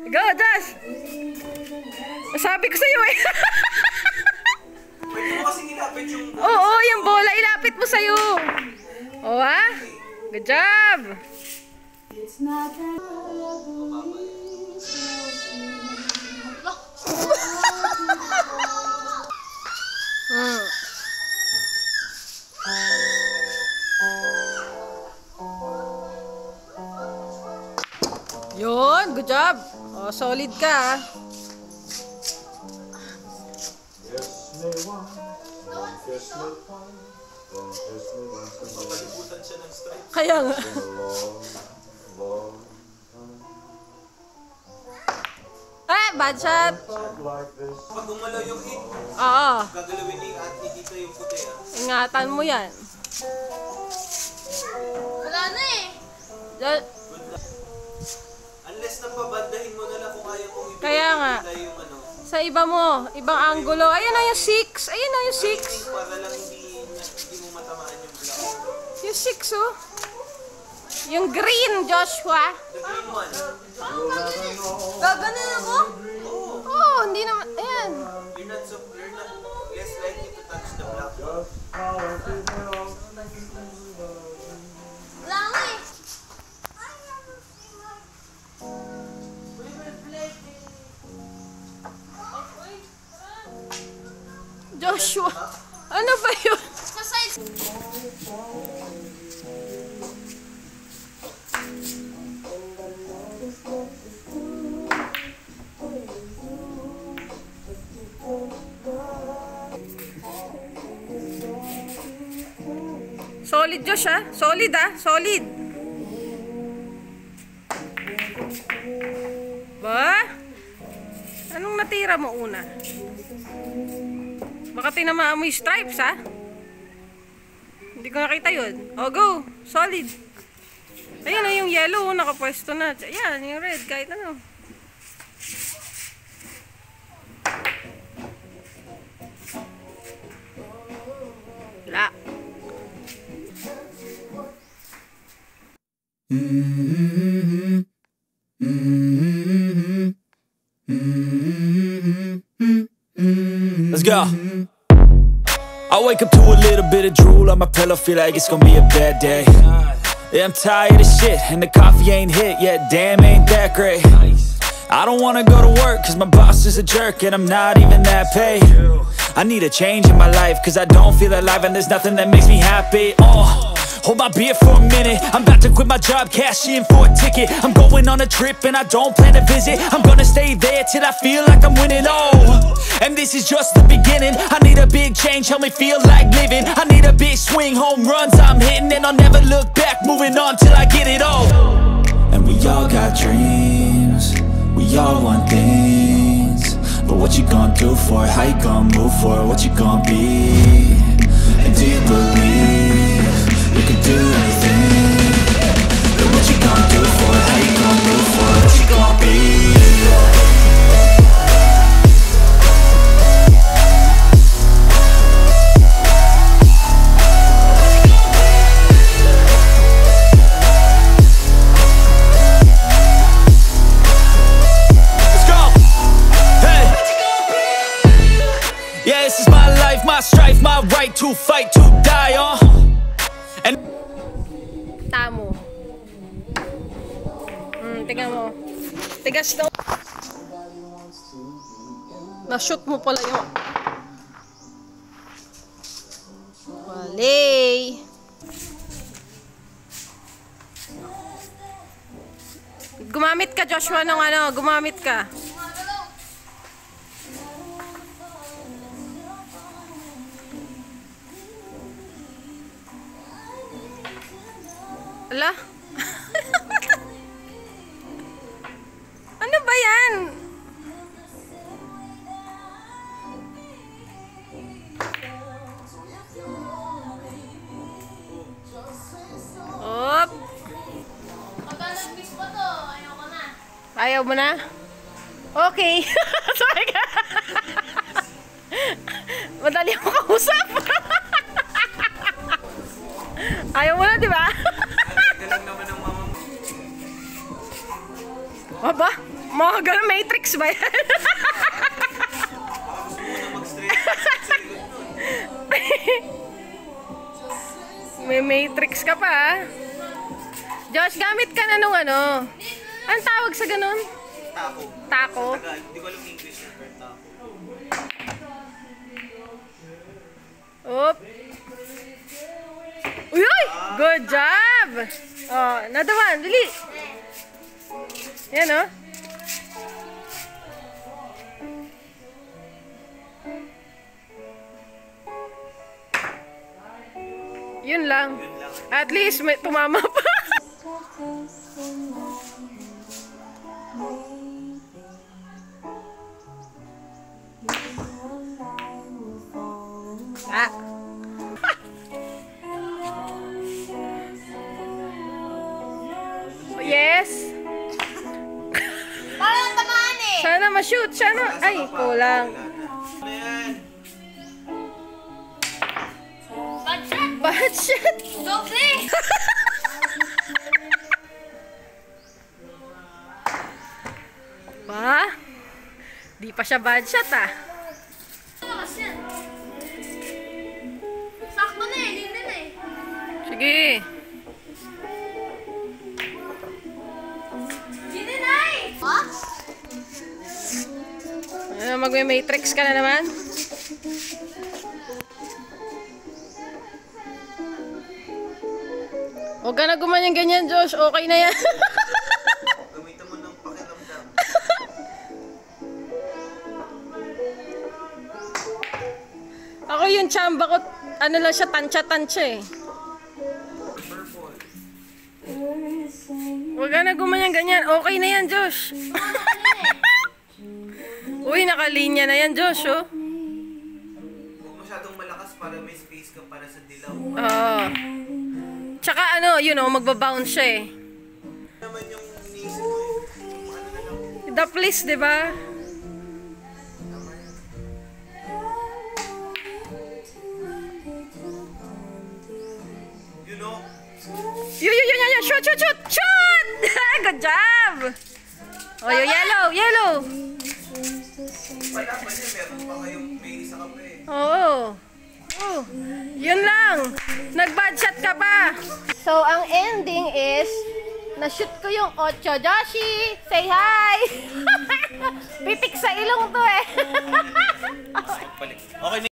Go, Josh! Sabi ko sa'yo eh. Pwede mo kasing ilapit yung... Oo, yung bola. Ilapit mo sa'yo. O ha? Good job! Yun, good job. Oh, solid ka. Kaya nga. Bad shot. Pag gumalaw yung hit, Oo. gagalawin ni Ate dito yung puti Ingatan mo yan. Wala na eh. Unless napabandahin mo na lang kung ayaw mong ibigay. Kaya nga. Yung ano. Sa iba mo, ibang angulo. Ayun na yung 6. Ayun na yung 6. Para lang hindi mo matamaan yung black. Yung 6 oh. Yung green, Joshua. The green one. Gaganon ako? Oh, hindi naman. Ayan. You're not less likely to touch the black. Wala nga eh. Joshua. Ano ba yun? Sa size. Solid, Josh, ha? Solid, ha? Solid. Ba? Anong natira mo una? Baka tinamaan mo yung stripes, ha? Hindi ko nakita yun. O, go! Solid. Ayun na yung yellow, nakapwesto na. Ayan, yung red, kahit ano. Wala. Let's go. I wake up to a little bit of drool on my pillow, feel like it's gonna be a bad day. Yeah, I'm tired of shit, and the coffee ain't hit yet, damn, ain't that great. I don't wanna go to work, cause my boss is a jerk, and I'm not even that paid. I need a change in my life, cause I don't feel alive, and there's nothing that makes me happy. Hold my beer for a minute, I'm about to quit my job, cash in for a ticket. I'm going on a trip and I don't plan to visit. I'm gonna stay there till I feel like I'm winning, and this is just the beginning. I need a big change, help me feel like living. I need a big swing, home runs I'm hitting, and I'll never look back, moving on till I get it all. And we all got dreams, we all want things, but what you gonna do for it? How you gonna move for it? What you gonna be? And do you believe you can do anything? But what you gonna do for it? How you gonna move for it? What you gonna be? Let's go! Hey! Yeah, this is my life, my strife, my right to fight, to die on. And Tamo. Tingnan mo. Tigas daw. Na-shoot mo pala yun. Wale. Gumamit ka, Joshua, ng ano. Gumamit ka. Ala? Ano ba yan? Op! Maglalagpis pa to. Ayoko na. Ayaw mo na? Okay. Sorry ka. Madali ako kausap. Ayaw mo na, di ba? Galang naman ng mama mo. Aba? Mga ganun, Matrix ba yan? Baka gusto mo na mag-straight sa likod nun. May Matrix ka pa, ah. Josh, gamit ka na nung ano. Anong tawag sa ganun? Tako. Tako? Tagal. Hindi ko alam English na pero tako. Oop. Uy! Good job! Oh, another one. Dali. Yan, oh. Yun lang. At least may tumama pa. Ah. Yes. Parang tamaan eh. Sana ma-shoot. Sana. Ay, kulang. Ano yan? Bad shot. Bad shot. Doble. Ba? Di pa siya bad shot, ah. Lakas yan. Sakto na eh. Hindi na eh. Sige. Hindi na eh. What? Ano, magme-matrix ka na naman? Huwag ka na gumanyan-ganyan, Josh. Okay na yan. Gamitan mo ng pakiramdam. Ako yung chamba ko, ano lang siya, tansya-tansya eh. Purple. Huwag ka na gumanyan-ganyan. Okay na yan, Josh. Uy, nakalinya na yan, Josh, oh. Huwag masyadong malakas para may space ka para sa dilaw. Oo. Tsaka ano, you know, magbabounce siya eh. Naman yung iniisip mo eh. Yung ano na lang. The please, di ba? You know? Yun. Shoot! Shoot! Good job! Oh, yung yellow. Wala pa niya, meron pa kayong may isa ka pa eh. Oo. Oh, yun lang. Nag-bad shot ka pa. So, ang ending is, na-shoot ko yung 8. Joshi, say hi! Pitik sa ilong to eh. Balik. Okay na.